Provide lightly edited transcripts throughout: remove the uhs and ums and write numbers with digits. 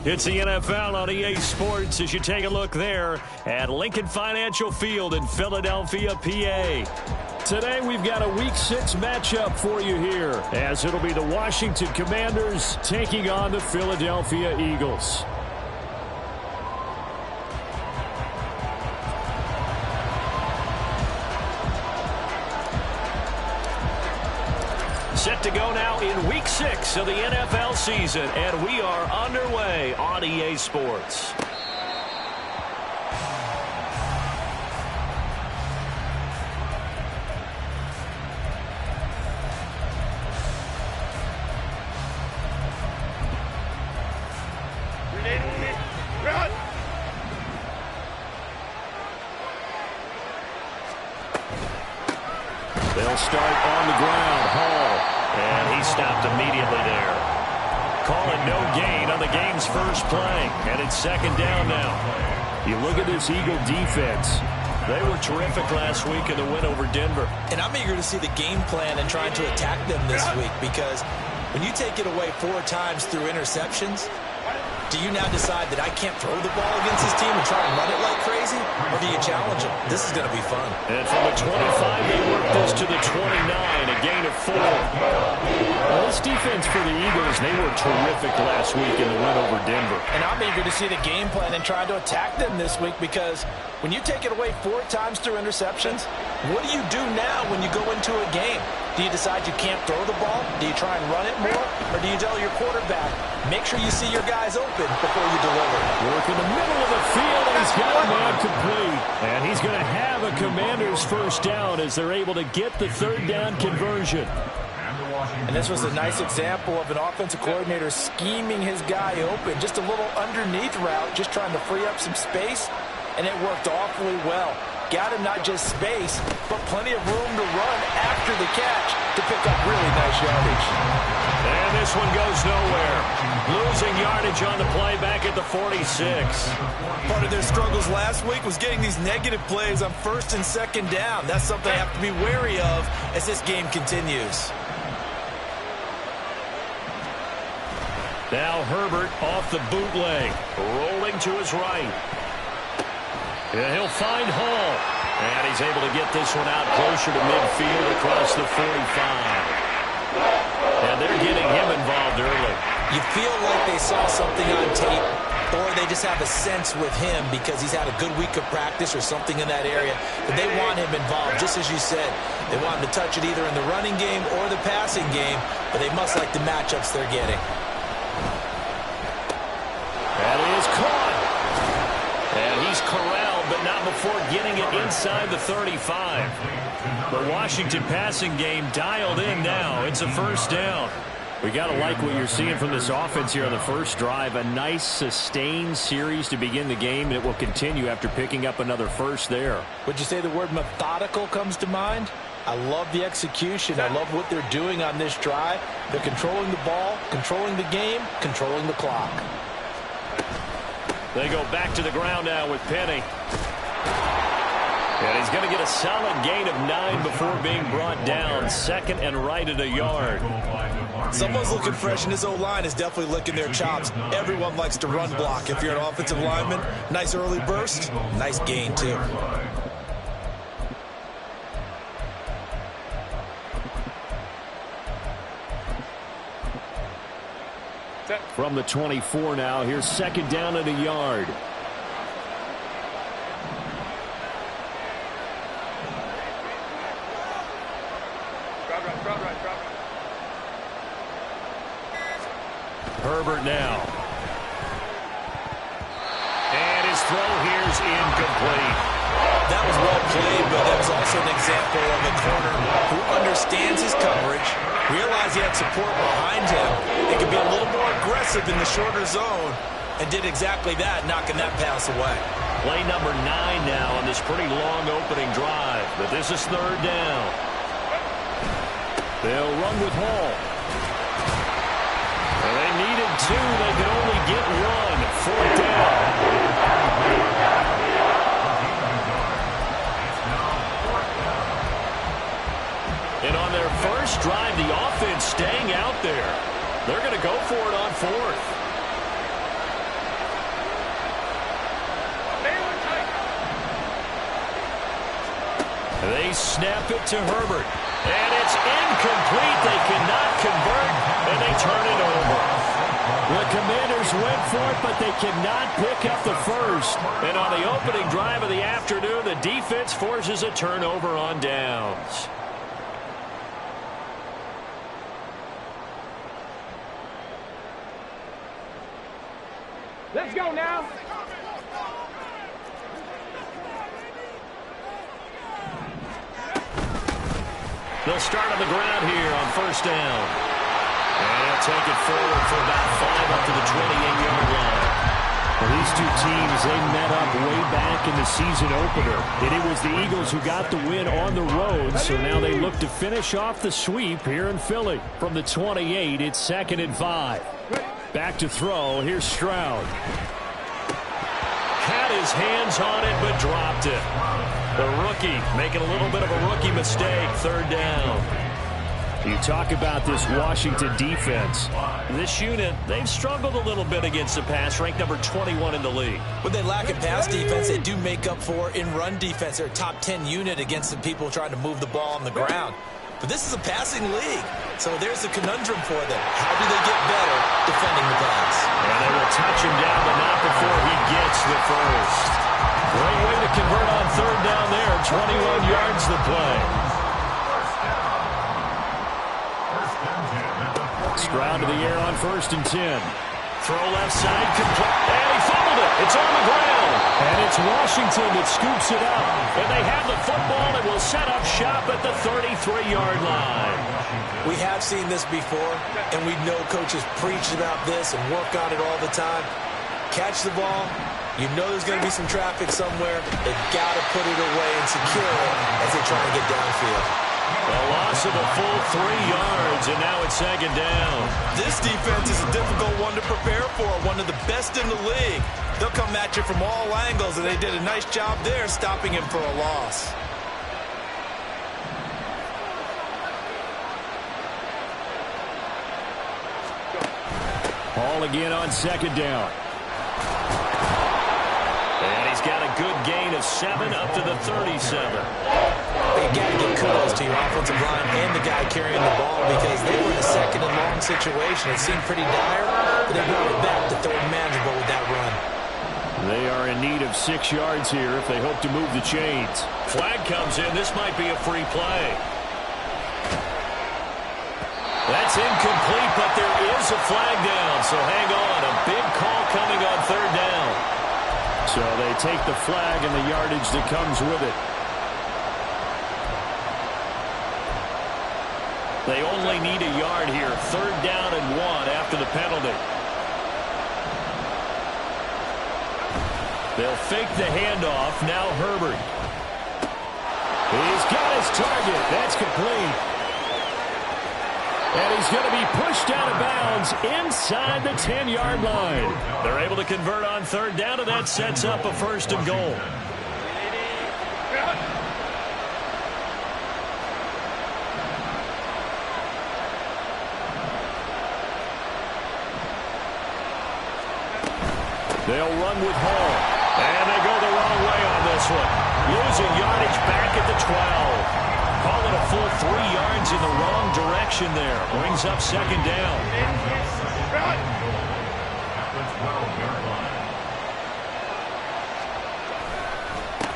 It's the NFL on EA Sports as you take a look there at Lincoln Financial Field in Philadelphia, PA. Today we've got a Week 6 matchup for you here, as it'll be the Washington Commanders taking on the Philadelphia Eagles. Set to go now in Week 6 of the NFL season, and we are underway on EA Sports. They'll start on the ground. Hall. And he stopped immediately there. Calling no gain on the game's first play. And it's second down now. You look at this Eagle defense. They were terrific last week in the win over Denver. And I'm eager to see the game plan and trying to attack them this week, because when you take it away 4 times through interceptions, do you now decide that I can't throw the ball against this team and try and run it like crazy? Or do you challenge them? This is going to be fun. And from the 25, they work this to the 29, a gain of 4. Well, this defense for the Eagles, they were terrific last week in the win over Denver. And I'm eager to see the game plan and try to attack them this week, because when you take it away 4 times through interceptions, what do you do now when you go into a game? Do you decide you can't throw the ball? Do you try and run it more? Or do you tell your quarterback, make sure you see your guys open before you deliver? Work in the middle of the field, and he's got a man complete. And he's going to have a Commanders first down as they're able to get the third down conversion. And this was a nice example of an offensive coordinator scheming his guy open. Just a little underneath route, just trying to free up some space, and it worked awfully well. Got him not just space, but plenty of room to run after the catch to pick up really nice yardage. And this one goes nowhere. Losing yardage on the play back at the 46. Part of their struggles last week was getting these negative plays on first and second down. That's something I have to be wary of as this game continues. Now Herbert off the bootleg, rolling to his right. And he'll find Hall. And he's able to get this one out closer to midfield across the 45. And they're getting him involved early. You feel like they saw something on tape, or they just have a sense with him because he's had a good week of practice or something in that area, that they want him involved, just as you said. They want him to touch it either in the running game or the passing game, but they must like the matchups they're getting. That is caught. And he's corralled, but not before getting it inside the 35. The Washington passing game dialed in now. It's a first down. We got to like what you're seeing from this offense here on the first drive. A nice sustained series to begin the game, and it will continue after picking up another first there. Would you say the word methodical comes to mind? I love the execution. I love what they're doing on this drive. They're controlling the ball, controlling the game, controlling the clock. They go back to the ground now with Penny. And he's going to get a solid gain of 9 before being brought down. Second and right at a yard. Someone's looking fresh, and this O-line is definitely licking their chops. Everyone likes to run block. If you're an offensive lineman, nice early burst, nice gain too. From the 24 now, here's second down at a yard. Herbert now. And his throw here's incomplete. That was well played, but that was also an example of a corner who understands his coverage, realized he had support behind him, and could be a little more aggressive in the shorter zone, and did exactly that, knocking that pass away. Play number 9 now on this pretty long opening drive, but this is third down. They'll run with Hall. And they needed 2. They could only get 1. Fourth down. And on their first drive, the offense staying out there. They're going to go for it on 4th. They snap it to Herbert. And it's incomplete. They cannot convert, and they turn it over. The Commanders went for it, but they cannot pick up the first. And on the opening drive of the afternoon, the defense forces a turnover on downs. Let's go now. They'll start on the ground here on first down. And he'll take it forward for about 5 up to the 28-yard line. Well, these two teams, they met up way back in the season opener. And it was the Eagles who got the win on the road, so now they look to finish off the sweep here in Philly. From the 28, it's 2nd and 5. Back to throw, here's Stroud. Had his hands on it, but dropped it. The rookie making a little bit of a rookie mistake, 3rd down. You talk about this Washington defense. This unit, they've struggled a little bit against the pass, ranked number 21 in the league. When they lack in pass defense, they do make up for in run defense. They're a top 10 unit against the people trying to move the ball on the ground. But this is a passing league, so there's a conundrum for them. How do they get better defending the pass? And they will touch him down, but not before he gets the first. Great way to convert on 3rd down there. 21 yards the play. Stroud to the air on 1st and 10. Throw left side, complete, and he fumbled it. It's on the ground. And it's Washington that scoops it up. And they have the football and will set up shop at the 33-yard line. We have seen this before, and we know coaches preach about this and work on it all the time. Catch the ball. You know there's going to be some traffic somewhere. They've got to put it away and secure it as they try to get downfield. A loss of a full 3 yards, and now it's 2nd down. This defense is a difficult one to prepare for, one of the best in the league. They'll come at you from all angles, and they did a nice job there stopping him for a loss. Ball again on 2nd down. And he's got a good gain of 7 up to the 37. You got to give kudos to your offensive line and the guy carrying the ball because they were in a 2nd and long situation. It seemed pretty dire, but they brought it back to 3rd and manageable with that run. They are in need of 6 yards here if they hope to move the chains. Flag comes in. This might be a free play. That's incomplete, but there is a flag down, so hang on. A big call coming on 3rd down. So they take the flag and the yardage that comes with it. They only need a yard here. 3rd down and 1 after the penalty. They'll fake the handoff. Now Herbert. He's got his target. That's complete. And he's going to be pushed out of bounds inside the 10-yard line. They're able to convert on 3rd down, and that sets up a 1st and goal. They'll run with Hall. And they go the wrong way on this one. Losing yardage back at the 12. Call it a full 3 yards in the wrong direction there. Brings up 2nd down.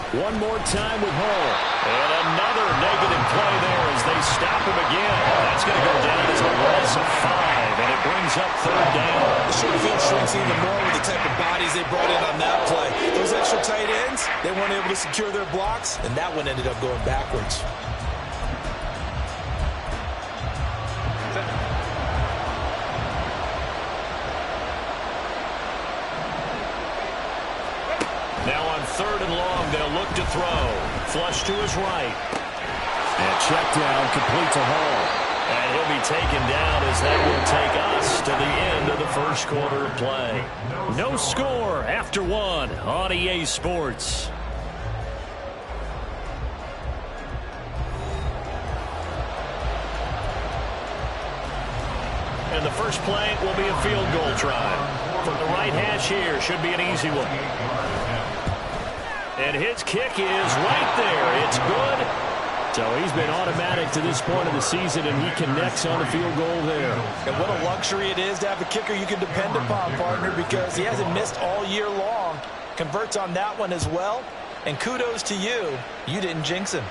One more time with Hall. And another negative play there as they stop him again. That's going to go down as a loss of 5, and it brings up 3rd down. The short field shrinks even more with the type of bodies they brought in on that play. Those extra tight ends, they weren't able to secure their blocks, and that one ended up going backwards. Now on 3rd and long, they'll look to throw. Flush to his right. And check down, complete to Hall. And he'll be taken down as that will take us to the end of the 1st quarter of play. No score after 1 on EA Sports. And the first play will be a field goal try. From the right hash here, should be an easy one. And his kick is right there. It's good. So he's been automatic to this point of the season, and he connects on the field goal there. And what a luxury it is to have a kicker you can depend upon, partner, because he hasn't missed all year long. Converts on that one as well. And kudos to you. You didn't jinx him.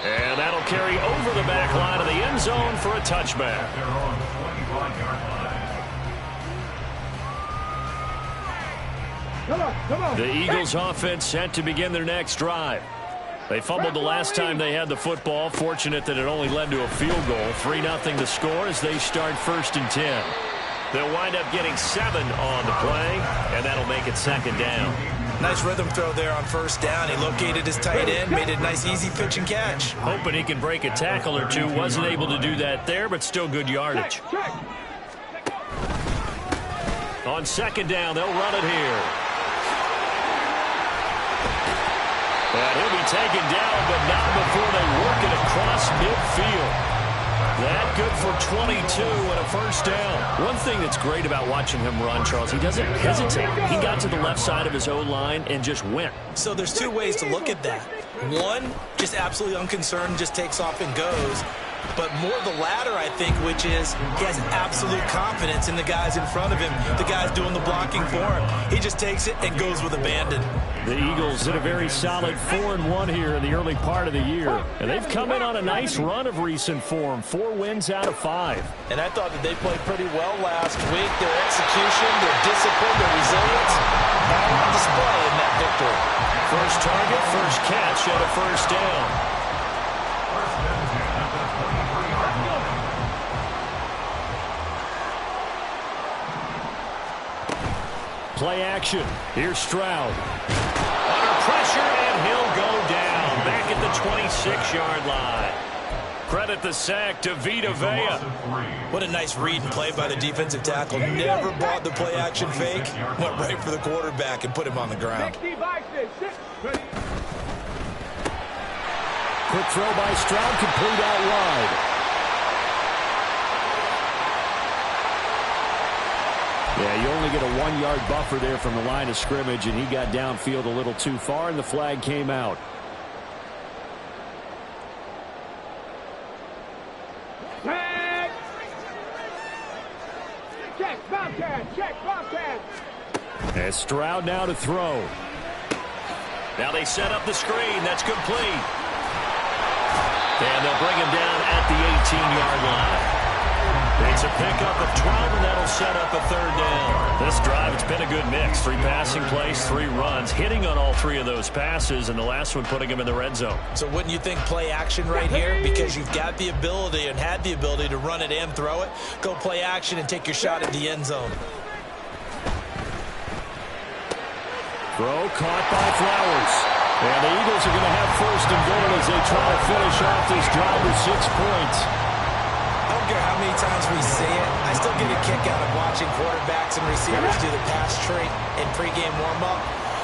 And that'll carry over the back line of the end zone for a touchback. The Eagles offense set to begin their next drive. They fumbled the last time they had the football. Fortunate that it only led to a field goal. 3-0 to score as they start 1st and 10. They'll wind up getting 7 on the play, and that'll make it 2nd down. Nice rhythm throw there on 1st down. He located his tight end, made it a nice easy pitch and catch. Hoping he can break a tackle or two. Wasn't able to do that there, but still good yardage. On 2nd down, they'll run it here. And he'll be taken down, but not before they work it across midfield. That good for 22 and a 1st down. One thing that's great about watching him run, Charles, he doesn't hesitate. He got to the left side of his O-line and just went. So there's 2 ways to look at that. One, just absolutely unconcerned, just takes off and goes. But more the latter, I think, which is he has absolute confidence in the guys in front of him, the guys doing the blocking for him. He just takes it and goes with abandon. The Eagles did a very solid 4-1 here in the early part of the year. And they've come in on a nice run of recent form. 4 wins out of 5. And I thought that they played pretty well last week. Their execution, their discipline, their resilience, all on display in that victory. First target, first catch, and a 1st down. Play action. Here's Stroud. Under pressure, and he'll go down. Back at the 26-yard line. Credit the sack to Vita Vea. What a nice read and play by the defensive tackle. Never bought the play action fake. Went right for the quarterback and put him on the ground. Quick throw by Stroud, complete out wide. Yeah, you only get a 1-yard buffer there from the line of scrimmage, and he got downfield a little too far, and the flag came out. Check, Bobcat. As Stroud now to throw. Now they set up the screen. That's complete. And they'll bring him down at the 18-yard line. It's a pickup of 12, and that'll set up a 3rd down. This drive, it's been a good mix. 3 passing plays, 3 runs, hitting on all 3 of those passes, and the last one putting him in the red zone. So wouldn't you think play action right here? Because you've got the ability and had the ability to run it and throw it. Go play action and take your shot at the end zone. Throw caught by Flowers. And the Eagles are going to have 1st and goal as they try to finish off this drive with 6 points. I don't care how many times we see it. I still get a kick out of watching quarterbacks and receivers do the pass trait in pregame warm-up.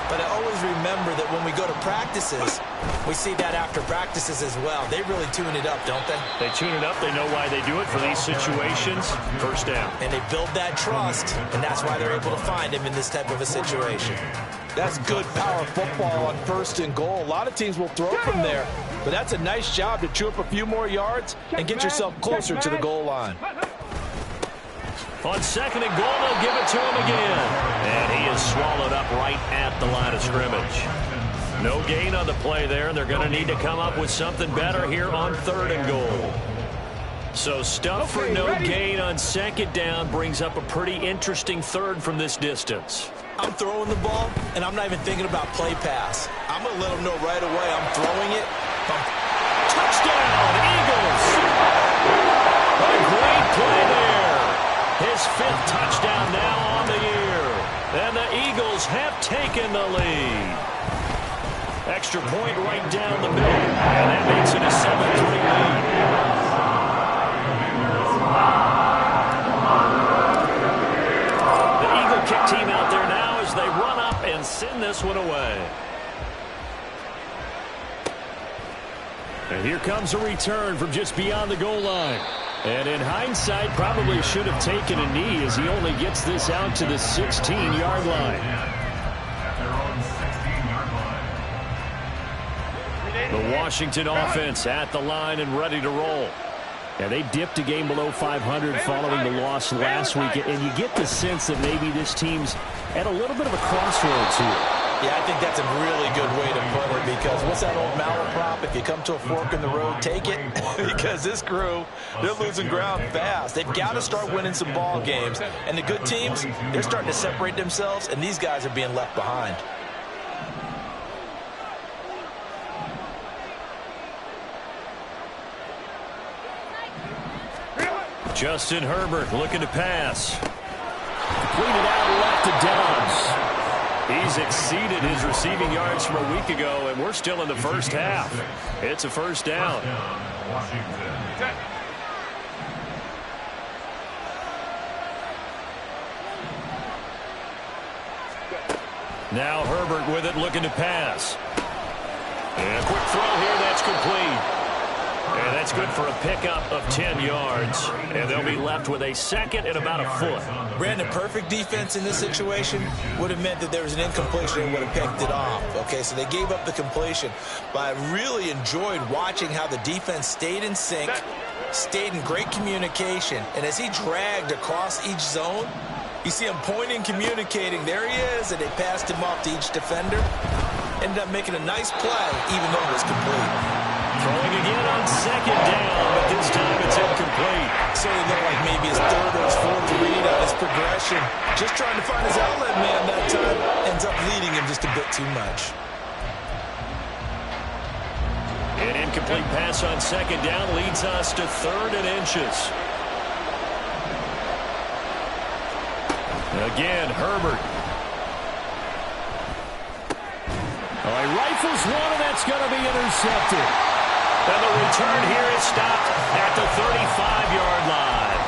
But I always remember that when we go to practices, we see that after practices as well. They really tune it up, don't they? They tune it up. They know why they do it for these situations. 1st down. And they build that trust, and that's why they're able to find him in this type of a situation. That's good power football on 1st and goal. A lot of teams will throw from there, but that's a nice job to chew up a few more yards and get yourself closer to the goal line. On 2nd and goal, they'll give it to him again. And he is swallowed up right at the line of scrimmage. No gain on the play there, and they're going to need to come up with something better here on 3rd and goal. So stuff for no gain on 2nd down brings up a pretty interesting 3rd from this distance. I'm throwing the ball, and I'm not even thinking about play pass. I'm going to let them know right away I'm throwing it. Touchdown, Eagles! A great play there. His 5th touchdown now on the year. And the Eagles have taken the lead. Extra point right down the middle. And that makes it a 7-3 lead. The Eagle kick team out there now as they run up and send this one away. And here comes a return from just beyond the goal line. And in hindsight, probably should have taken a knee as he only gets this out to the 16-yard line. The Washington offense at the line and ready to roll. Yeah, they dipped a game below 500 following the loss last week, and you get the sense that maybe this team's at a little bit of a crossroads here. Yeah, I think that's a really good way to put it, because what's that old malaprop? If you come to a fork in the road, take it. Because this crew, they're losing ground fast. They've got to start winning some ball games. And the good teams, they're starting to separate themselves, and these guys are being left behind. Justin Herbert looking to pass. Completed out left to Dobbs. He's exceeded his receiving yards from a week ago, and we're still in the first half. It's a first down. Now Herbert with it, looking to pass. And a quick throw here, that's complete. And that's good for a pickup of 10 yards. And they'll be left with a second and about a foot. Brandon, perfect defense in this situation would have meant that there was an incompletion and would have picked it off. Okay, so they gave up the completion. But I really enjoyed watching how the defense stayed in sync, stayed in great communication. And as he dragged across each zone, you see him pointing, communicating. There he is, and they passed him off to each defender. Ended up making a nice play, even though it was complete. Throwing again on second down, but this time it's incomplete. So it looked like maybe his third or his fourth read on his progression. Just trying to find his outlet man that time. Ends up leading him just a bit too much. An incomplete pass on second down leads us to 3rd and inches. Again, Herbert. Oh, he rifles one, and that's going to be intercepted. And the return here is stopped at the 35-yard line.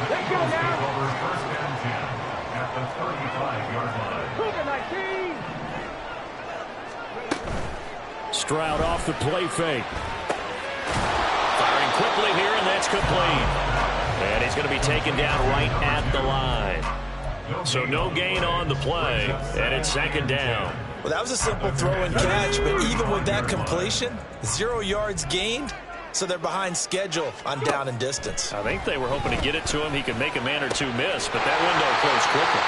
Let's go now. First and 10 at the 35-yard line. Move it, 19. Stroud off the play fake. Firing quickly here, and that's complete. And he's going to be taken down right at the line. So no gain on the play, and it's second down. Well, that was a simple throw and catch, but even with that completion, 0 yards gained, so they're behind schedule on down and distance. I think they were hoping to get it to him. He could make a man or two miss, but that window closed quickly.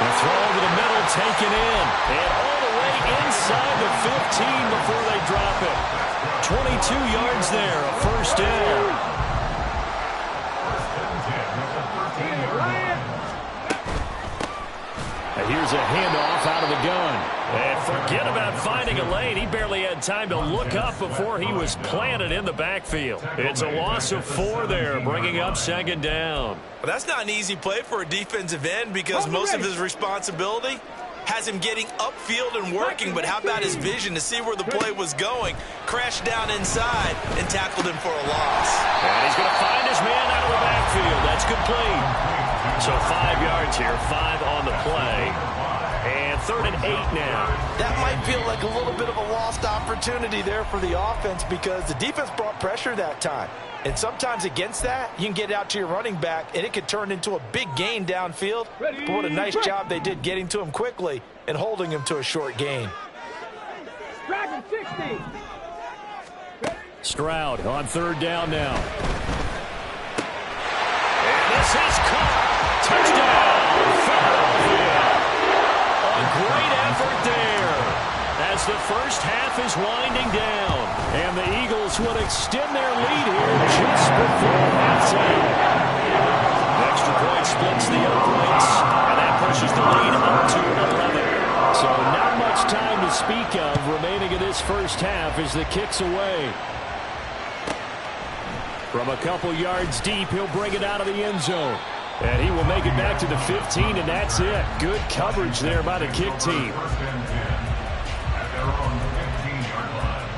The throw over the middle taken in, and all the way inside the 15 before they drop it. 22 yards there, a first down. Here's a handoff out of the gun. And forget about finding a lane. He barely had time to look up before he was planted in the backfield. It's a loss of 4 there, bringing up second down. Well, that's not an easy play for a defensive end because most of his responsibility has him getting upfield and working, but how about his vision to see where the play was going, crashed down inside, and tackled him for a loss. And he's going to find his man out of the backfield. That's complete. So 5 yards here, 5 on the play. And 3rd and 8 now. That might feel like a little bit of a lost opportunity there for the offense because the defense brought pressure that time. And sometimes against that, you can get out to your running back, and it could turn into a big gain downfield. But what a nice job they did getting to him quickly and holding him to a short gain. Dragon 60. Stroud on 3rd down now. And this is caught. Touchdown, Philadelphia. A great effort there as the first half is winding down. And the Eagles would extend their lead here just before halftime. Extra point splits the uprights, and that pushes the lead up to 11. So not much time to speak of remaining in this first half as the kick's away. From a couple yards deep, he'll bring it out of the end zone. And he will make it back to the 15, and that's it. Good coverage there by the kick team. First and 10 at their own 15-yard line.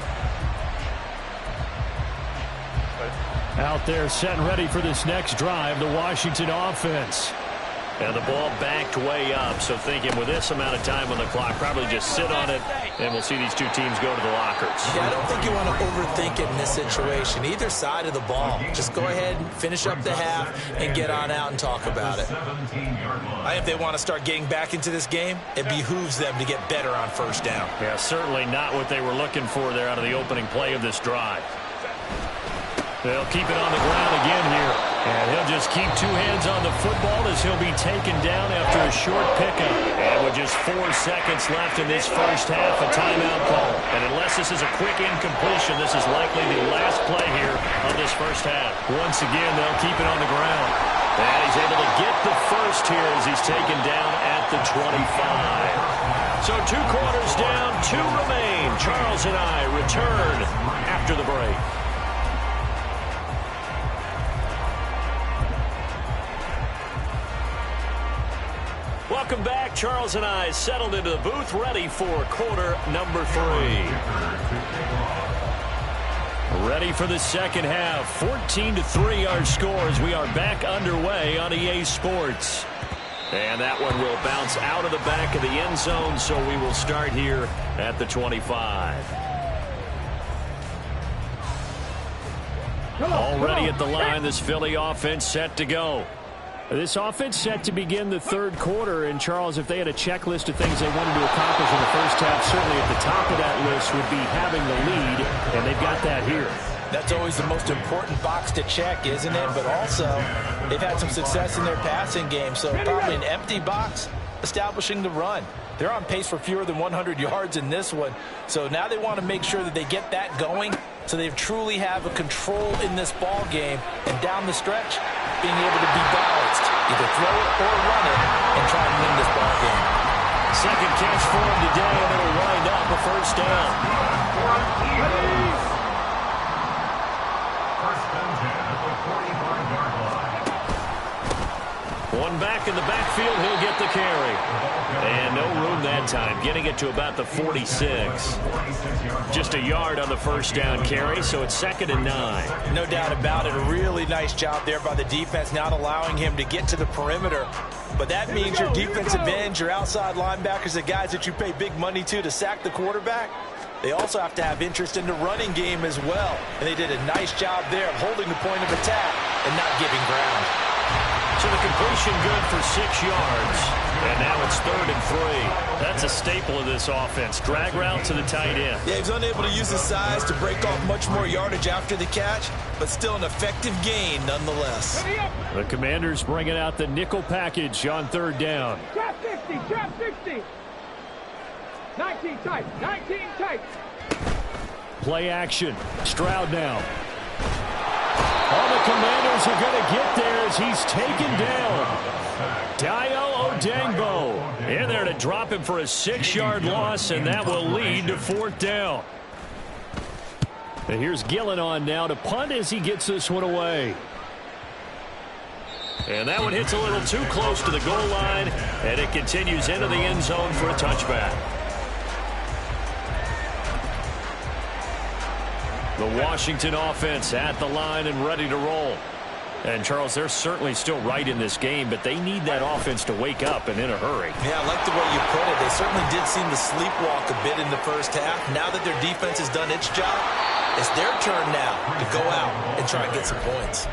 Out there set and ready for this next drive, the Washington offense. And the ball backed way up, so thinking with this amount of time on the clock, probably just sit on it, and we'll see these two teams go to the lockers. Yeah, I don't think you want to overthink it in this situation. Either side of the ball. Just go ahead and finish up the half and get on out and talk about it. I think if they want to start getting back into this game, it behooves them to get better on first down. Yeah, certainly not what they were looking for there out of the opening play of this drive. They'll keep it on the ground again here. And he'll just keep two hands on the football as he'll be taken down after a short pickup. And with just 4 seconds left in this first half, a timeout call. And unless this is a quick incompletion, this is likely the last play here of this first half. Once again, they'll keep it on the ground. And he's able to get the first here as he's taken down at the 25. So 2 quarters down, 2 remain. Charles and I return after the break. Welcome back. Charles and I settled into the booth, ready for quarter number 3. Ready for the second half. 14-3 our score as we are back underway on EA Sports. And that one will bounce out of the back of the end zone, so we will start here at the 25. Already at the line, this Philly offense set to go. This offense set to begin the third quarter, and Charles, if they had a checklist of things they wanted to accomplish in the first half, certainly at the top of that list would be having the lead, and they've got that here. That's always the most important box to check, isn't it? But also, they've had some success in their passing game, so probably an empty box establishing the run. They're on pace for fewer than 100 yards in this one, so now they want to make sure that they get that going so they truly have a control in this ball game, and down the stretch, being able to be balanced, either throw it or run it, and try and win this ball game. Second catch for him today, and it'll wind up a first down. One back in the backfield, he'll get the carry. And no room that time, getting it to about the 46. Just a yard on the first down carry, so it's 2nd and 9. No doubt about it. A really nice job there by the defense, not allowing him to get to the perimeter. But that means your defensive ends, your outside linebackers, the guys that you pay big money to sack the quarterback, they also have to have interest in the running game as well. And they did a nice job there of holding the point of attack and not giving ground. So the completion good for 6 yards. And now it's 3rd and 3. That's a staple of this offense. Drag route to the tight end. Yeah, he's unable to use his size to break off much more yardage after the catch, but still an effective gain nonetheless. The Commanders bringing out the nickel package on 3rd down. Trap 60, trap 60. 19 tight, 19 tight. Play action. Stroud now. All the Commanders are going to get there as he's taken down. Dio Odangbo in there to drop him for a 6-yard loss, and that will lead to 4th down. And here's Gillen on now to punt as he gets this one away. And that one hits a little too close to the goal line, and it continues into the end zone for a touchback. The Washington offense at the line and ready to roll. And, Charles, they're certainly still right in this game, but they need that offense to wake up and in a hurry. Yeah, I like the way you put it. They certainly did seem to sleepwalk a bit in the first half. Now that their defense has done its job, it's their turn now to go out and try and get some points.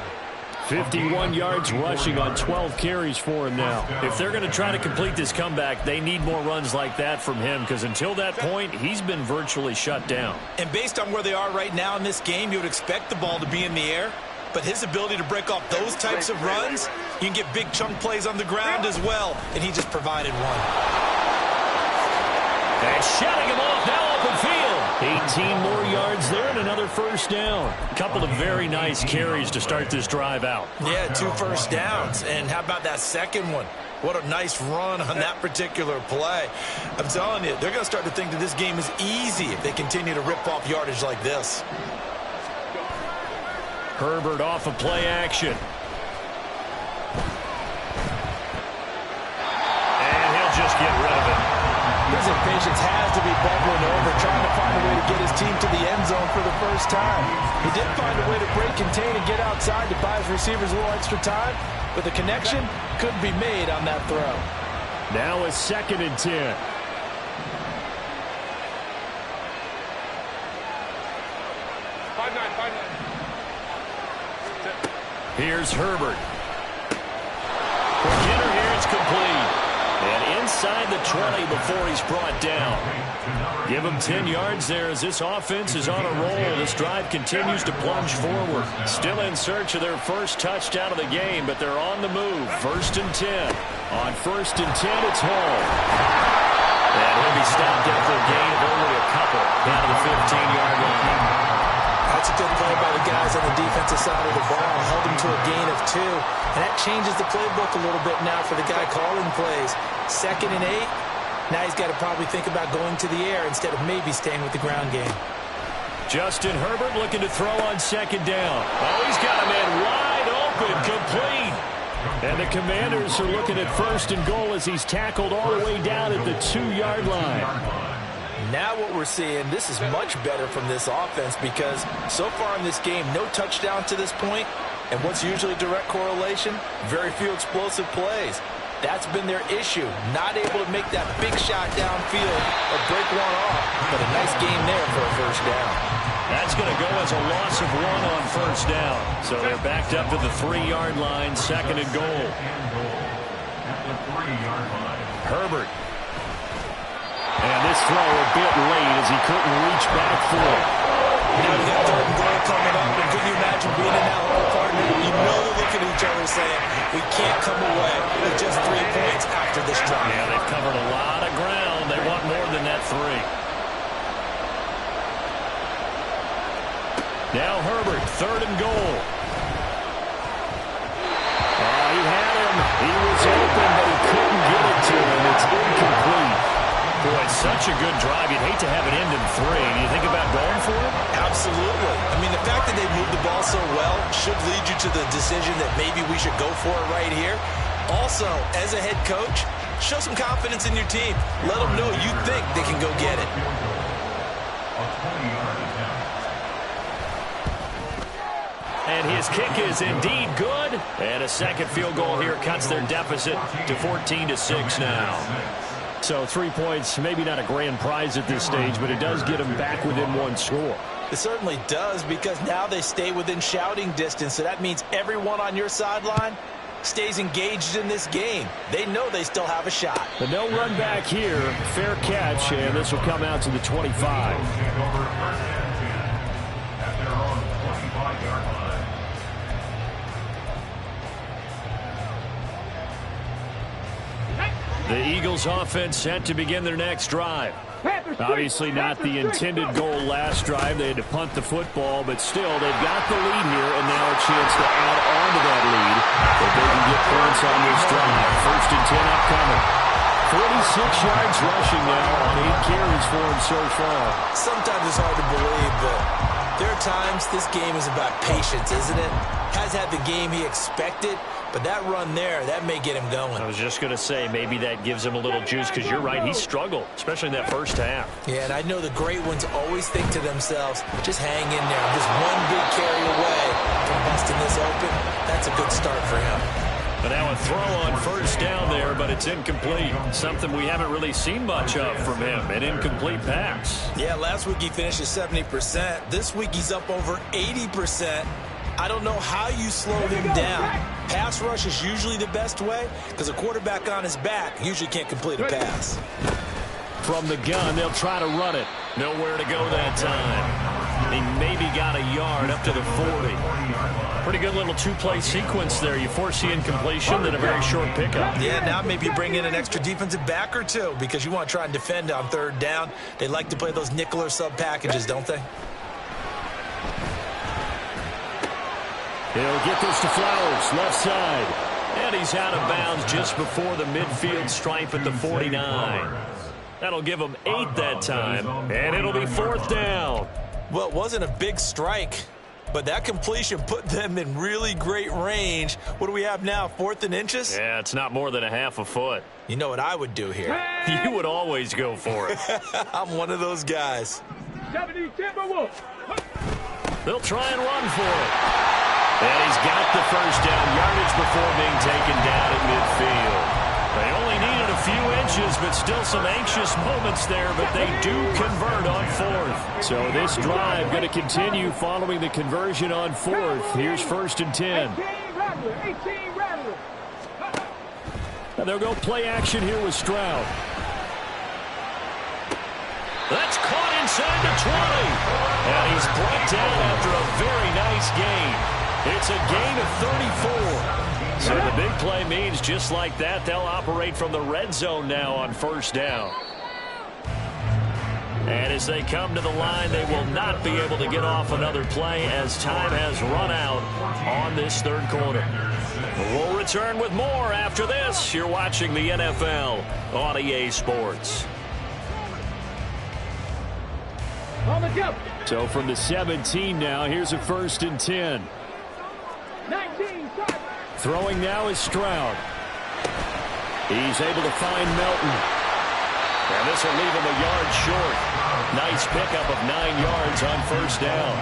51 yards rushing on 12 carries for him now. If they're going to try to complete this comeback, they need more runs like that from him, because until that point, he's been virtually shut down. And based on where they are right now in this game, you would expect the ball to be in the air. But his ability to break off those types of runs, you can get big chunk plays on the ground as well, and he just provided one. And shutting him off now open field. 18 more yards there and another first down. A couple of very nice carries to start this drive out. Yeah, 2 first downs. And how about that second one? What a nice run on that particular play. I'm telling you, they're going to start to think that this game is easy if they continue to rip off yardage like this. Herbert off of play action. And he'll just get rid of it. His impatience has to be really bubbling over, trying to find a way to get his team to the end zone for the first time. He did find a way to break, contain, and get outside to buy his receivers a little extra time, but the connection couldn't be made on that throw. Now a 2nd and 10. Here's Herbert. For Jenner here, it's complete. And inside the 20 before he's brought down. Give him 10 yards there as this offense is on a roll. This drive continues to plunge forward. Still in search of their first touchdown of the game, but they're on the move. 1st and 10. On 1st and 10, it's Hall. And he'll be stopped after a gain of only a couple down to the 15-yard line. That's a good play by the guys on the defensive side of the ball. Held him to a gain of 2. And that changes the playbook a little bit now for the guy calling plays. 2nd and 8. Now he's got to probably think about going to the air instead of maybe staying with the ground game. Justin Herbert looking to throw on 2nd down. Oh, he's got a man wide open, complete. And the Commanders are looking at 1st and goal as he's tackled all the way down at the 2-yard line. Now what we're seeing, this is much better from this offense because so far in this game, no touchdown to this point. And what's usually direct correlation? Very few explosive plays. That's been their issue. Not able to make that big shot downfield or break one off. But a nice game there for a 1st down. That's going to go as a loss of 1 on 1st down. So they're backed up to the 3-yard line, 2nd and goal. Herbert. And this throw a bit late as he couldn't reach back for it. Now we got 3rd and goal coming up, and can you imagine being in that hole, partner? You know they're looking at each other saying, we can't come away with just 3 points after this drive. Yeah, they've covered a lot of ground. They want more than that 3. Now Herbert, 3rd and goal. He had him. He was open, but he couldn't get it to him. It's incomplete. Boy, such a good drive. You'd hate to have it end in 3. Do you think about going for it? Absolutely. I mean, the fact that they moved the ball so well should lead you to the decision that maybe we should go for it right here. Also, as a head coach, show some confidence in your team. Let them know you think they can go get it. And his kick is indeed good. And a 2nd field goal here cuts their deficit to 14-6 now. So 3 points, maybe not a grand prize at this stage, but it does get them back within 1 score. It certainly does because now they stay within shouting distance. So that means everyone on your sideline stays engaged in this game. They know they still have a shot. But no run back here. Fair catch, and this will come out to the 25. The Eagles offense set to begin their next drive. Obviously not the intended goal last drive. They had to punt the football, but still they've got the lead here and now a chance to add on to that lead if they can get points on this drive. 1st and 10 upcoming. 46 yards rushing now on 8 carries for him so far. Sometimes it's hard to believe, but there are times this game is about patience, isn't it? Has had the game he expected, but that run there, that may get him going. I was just going to say, maybe that gives him a little juice because you're right, he struggled, especially in that 1st half. Yeah, and I know the great ones always think to themselves, just hang in there. I'm just one big carry away from busting this open. That's a good start for him. But now a throw on 1st down there, but it's incomplete. Something we haven't really seen much of from him, an incomplete pass. Yeah, last week he finished at 70%. This week he's up over 80%. I don't know how you slow him down. Pass rush is usually the best way because a quarterback on his back usually can't complete a pass. From the gun, they'll try to run it. Nowhere to go that time. He maybe got a yard up to the 40. Pretty good little 2-play sequence there. You force the incompletion, then a very short pickup. Yeah, now maybe bring in an extra defensive back or 2 because you want to try and defend on 3rd down. They like to play those nickel or sub packages, don't they? He'll get this to Flowers, left side. And he's out of bounds just before the midfield stripe at the 49. That'll give him 8 that time, and it'll be 4th down. Well, it wasn't a big strike, but that completion put them in really great range. What do we have now, 4th and inches? Yeah, it's not more than a half a foot. You know what I would do here? You would always go for it. I'm one of those guys. 70 Timberwolves. They'll try and run for it. And he's got the first down yardage before being taken down at midfield. They only needed a few inches, but still some anxious moments there, but they do convert on 4th. So this drive going to continue following the conversion on 4th. Here's 1st and 10. 18 Rattler. 18 Rattler. And they'll go play action here with Stroud. That's caught inside the 20. And he's brought down after a very nice gain. It's a gain of 34. So the big play means just like that, they'll operate from the red zone now on 1st down. And as they come to the line, they will not be able to get off another play as time has run out on this 3rd quarter. We'll return with more after this. You're watching the NFL on EA Sports. On the jump. So from the 17 now, here's a 1st and 10. 19 start. Throwing now is Stroud. He's able to find Melton. And this will leave him a yard short. Nice pickup of 9 yards on 1st down.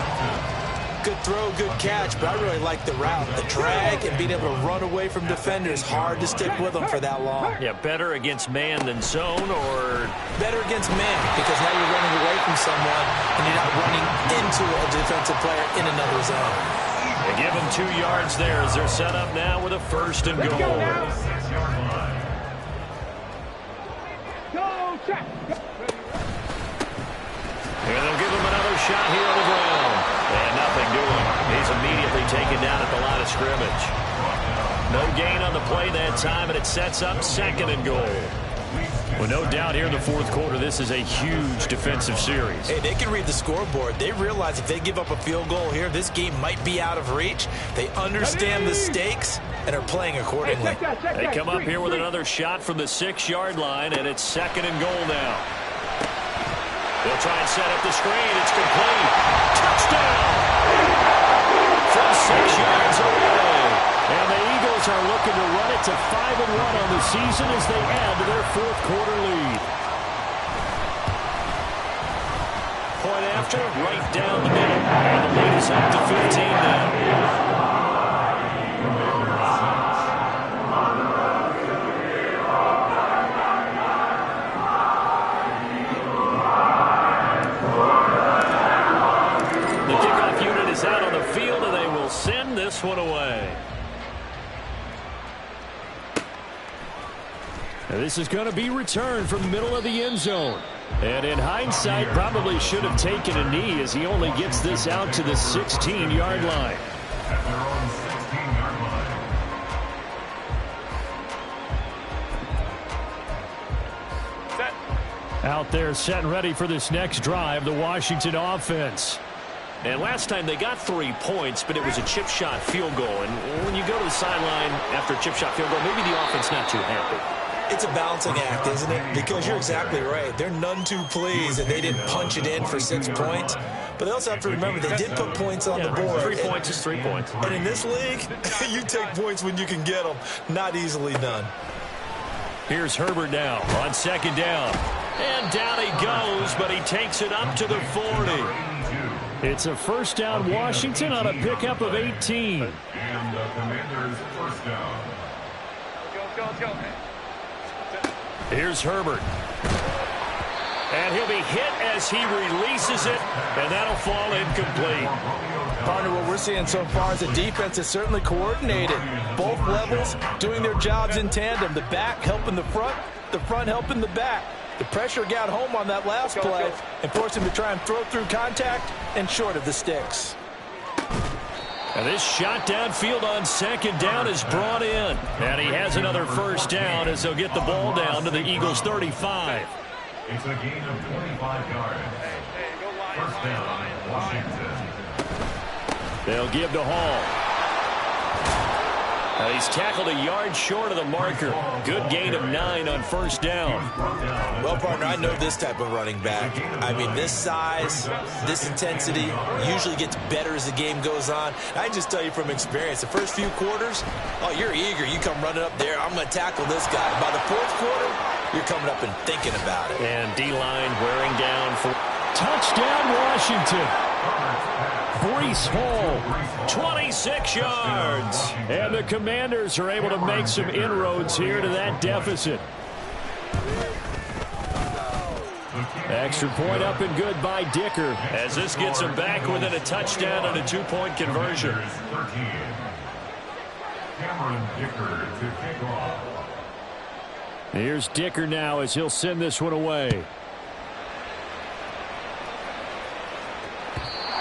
Good throw, good catch, but I really like the route. The drag and being able to run away from defenders. Hard to stick with them for that long. Yeah, better against man than zone, or Better against man, because now you're running away from someone and you're not running into a defensive player in another zone. they give him 2 yards there as they're set up now with a 1st and Let's goal. go now. Go check. And they'll give him another shot here on the ground. And nothing doing. He's immediately taken down at the line of scrimmage. No gain on the play that time, and it sets up 2nd and goal. Well, no doubt here in the 4th quarter, this is a huge defensive series. Hey, they can read the scoreboard. They realize if they give up a field goal here, this game might be out of reach. They understand the stakes and are playing accordingly. They come up here with another shot from the 6-yard line, and it's 2nd and goal now. They'll try and set up the screen. It's complete. Touchdown! From 6 yards away. And the Eagles are looking to run it to 5-1 on the season as they add to their 4th quarter lead. Point after, right down the middle. And the lead is up to 15 now. The kickoff unit is out on the field, and they will send this one away. This is going to be returned from the middle of the end zone. And in hindsight, probably should have taken a knee as he only gets this out to the 16-yard line. At their own 16-yard line. Set. Out there set and ready for this next drive, the Washington offense. And last time they got 3 points, but it was a chip shot field goal. And when you go to the sideline after a chip shot field goal, maybe the offense not too happy. It's a balancing act, isn't it? Because you're exactly right. They're none too pleased that they didn't punch it in for 6 points. But they also have to remember they did put points on the board. 3 points is 3 points. And in this league, you take points when you can get them. Not easily done. Here's Herbert now on 2nd down. And down he goes, but he takes it up to the 40. It's a 1st down Washington on a pickup of 18. And the Commanders' 1st down. Let's go, man. Here's Herbert. And he'll be hit as he releases it, and that'll fall incomplete. Partner, what we're seeing so far is the defense is certainly coordinated. Both levels doing their jobs in tandem. The back helping the front helping the back. The pressure got home on that last play and forced him to try and throw through contact and short of the sticks. And this shot downfield on 2nd down is brought in. And he has another 1st down as they'll get the ball down to the Eagles' 35. It's a gain of 25 yards. 1st down, Washington. They'll give to Hall. He's tackled a yard short of the marker. Good gain of 9 on first down. Well, partner, I know this type of running back. I mean, this size, this intensity usually gets better as the game goes on. I can just tell you from experience, the first few quarters, oh, you're eager. You come running up there, I'm going to tackle this guy. By the fourth quarter, you're coming up and thinking about it. And D-line wearing down for touchdown, Washington. Breece Hall, 26 yards. And the Commanders are able to make some inroads here to that deficit. Extra point up and good by Dicker. As this gets him back within a touchdown and a 2-point conversion. Cameron Dicker to kick off. Here's Dicker now as he'll send this one away.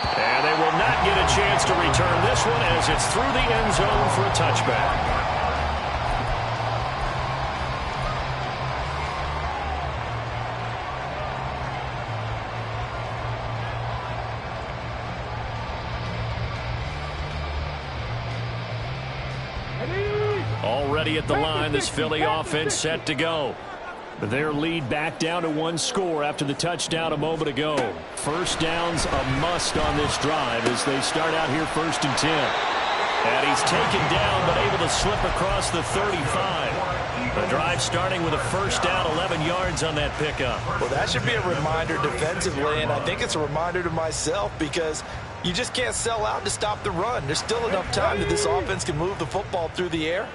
And they will not get a chance to return this one as it's through the end zone for a touchback. Already at the line, this Philly offense set to go. Their lead back down to 1 score after the touchdown a moment ago. First down's a must on this drive as they start out here 1st and 10. And he's taken down but able to slip across the 35. The drive starting with a first down, 11 yards on that pickup. Well, that should be a reminder defensively, and I think it's a reminder to myself because you just can't sell out to stop the run. There's still enough time that this offense can move the football through the air,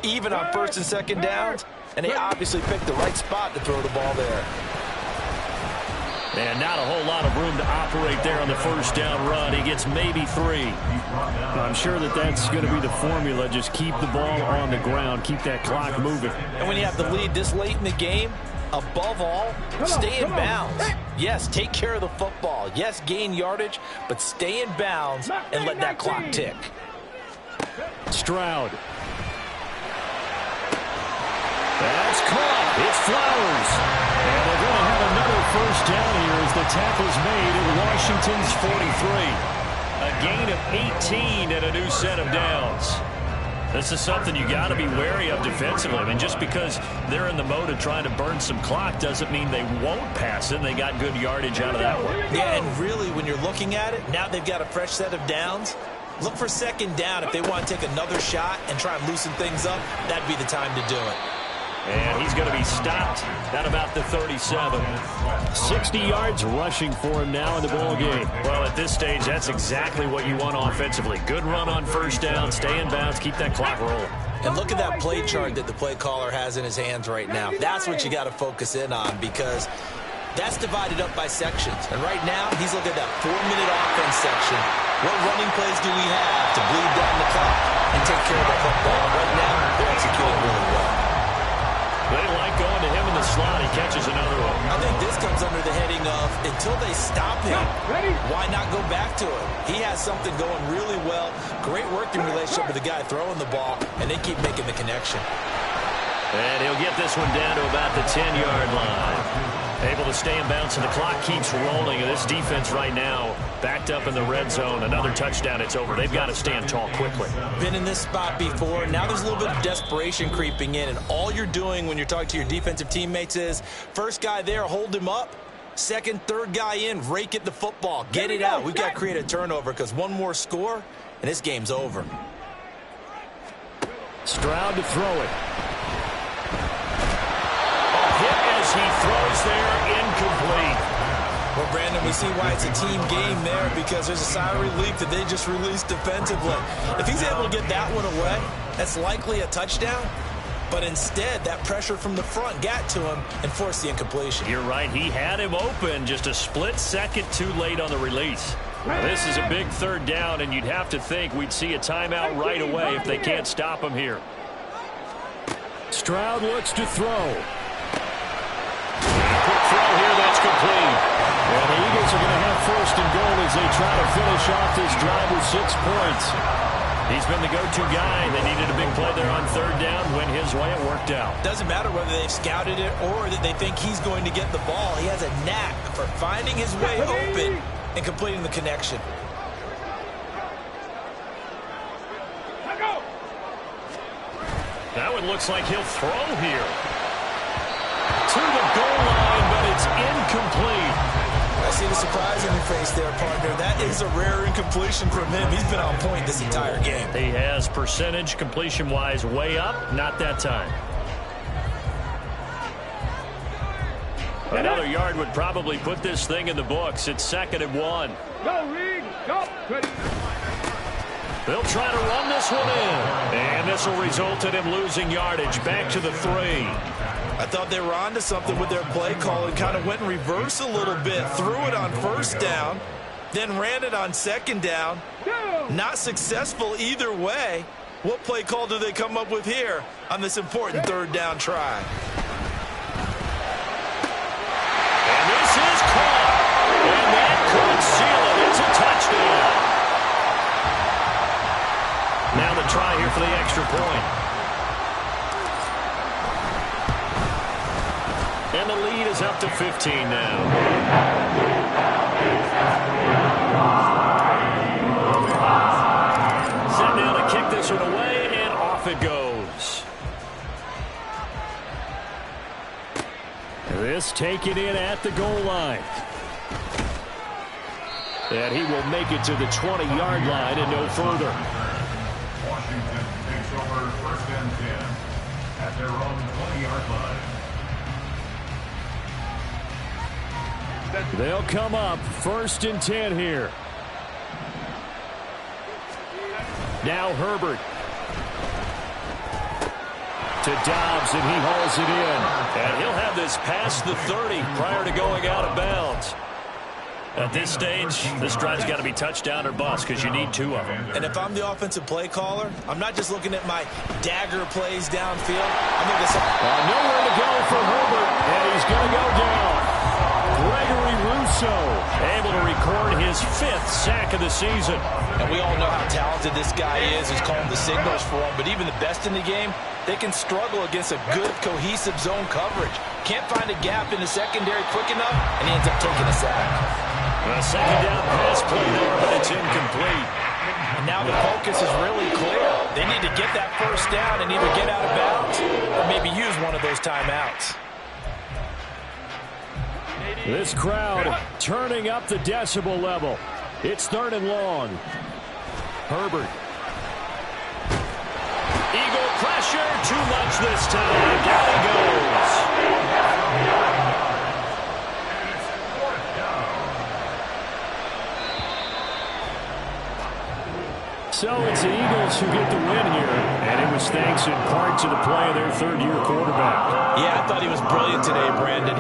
even on 1st and 2nd downs. And they obviously picked the right spot to throw the ball there. And not a whole lot of room to operate there on the first down run. He gets maybe 3. I'm sure that that's going to be the formula. Just keep the ball on the ground. Keep that clock moving. And when you have the lead this late in the game, above all, stay in bounds. Yes, take care of the football. Yes, gain yardage, but stay in bounds and let that clock tick. Stroud. That's caught. It's Flowers. And they're going to have another first down here as the tackle's made at Washington's 43. A gain of 18 and a new set of downs. This is something you got to be wary of defensively. I mean, just because they're in the mode of trying to burn some clock doesn't mean they won't pass it. And they got good yardage out of that one. Yeah, and really, when you're looking at it, now they've got a fresh set of downs. Look for 2nd down. If they want to take another shot and try and loosen things up, that'd be the time to do it. And he's going to be stopped at about the 37. 60 yards rushing for him now in the ball game. Well, at this stage, that's exactly what you want offensively. Good run on first down, stay in bounds, keep that clock rolling. And look at that play chart that the play caller has in his hands right now. That's what you got to focus in on because that's divided up by sections. And right now, he's looking at that 4-minute offense section. What running plays do we have to bleed down the clock and take care of the football? Right now, they're executing really well. They like going to him in the slot. He catches another one. I think this comes under the heading of until they stop him, why not go back to him? He has something going really well. Great working relationship with the guy throwing the ball, and they keep making the connection. And he'll get this one down to about the 10-yard line. Able to stay in bounds, and the clock keeps rolling. And this defense right now backed up in the red zone. Another touchdown, it's over. They've got to stand tall quickly. Been in this spot before. Now there's a little bit of desperation creeping in, and all you're doing when you're talking to your defensive teammates is first guy there, hold him up. Second, third guy in, rake at the football. Get it out. We've got to create a turnover because one more score, and this game's over. Stroud to throw it. He throws there, incomplete. Well, Brandon, we see why it's a team game there because there's a sigh of relief that they just released defensively. If he's able to get that one away, that's likely a touchdown. But instead, that pressure from the front got to him and forced the incompletion. You're right. He had him open just a split second too late on the release. This is a big 3rd down, and you'd have to think we'd see a timeout right away if they can't stop him here. Stroud looks to throw. Quick throw here, that's complete. And the Eagles are going to have 1st and goal as they try to finish off this drive with 6 points. He's been the go-to guy. They needed a big play there on 3rd down. Went his way, it worked out. Doesn't matter whether they've scouted it or that they think he's going to get the ball. He has a knack for finding his way open and completing the connection. Now it looks like he'll throw here. To the goal line, but it's incomplete. I see the surprise in your face there, partner. That is a rare incompletion from him. He's been on point this entire game. He has percentage completion-wise way up. Not that time. Another yard would probably put this thing in the books. It's 2nd and 1. Go, Reed. Go. Ready. They'll try to run this one in. And this will result in him losing yardage. Back to the 3. I thought they were onto something with their play call and kind of went in reverse a little bit. Threw it on 1st down, then ran it on 2nd down. Not successful either way. What play call do they come up with here on this important 3rd down try? And this is caught. And that could seal it. It's a touchdown. Now the try here for the extra point. And the lead is up to 15 now. Set now to kick this one away, and off it goes. This taken in at the goal line. And he will make it to the 20-yard line and no further. Washington takes over 1st and 10 at their own 20-yard line. They'll come up 1st and 10 here. Now Herbert. To Dobbs, and he hauls it in. And he'll have this past the 30 prior to going out of bounds. At this stage, this drive's got to be touchdown or bust because you need 2 of them. And if I'm the offensive play caller, I'm not just looking at my dagger plays downfield. I'm looking at something. Nowhere to go for Herbert, and he's going to go down. Gregory Rousseau Able to record his 5th sack of the season. And we all know how talented this guy is. He's calling the signals for him. But even the best in the game, they can struggle against a good, cohesive zone coverage. Can't find a gap in the secondary quick enough, and he ends up taking a sack. A 2nd down pass play there, but it's incomplete. And now the focus is really clear. They need to get that 1st down and either get out of bounds or maybe use one of those timeouts. This crowd turning up the decibel level. It's 3rd and long. Herbert. Eagle pressure, too much this time. Down he goes. So it's the Eagles who get the win here, and it was thanks in part to the play of their 3rd-year quarterback. Yeah, I thought he was brilliant today, Brandon.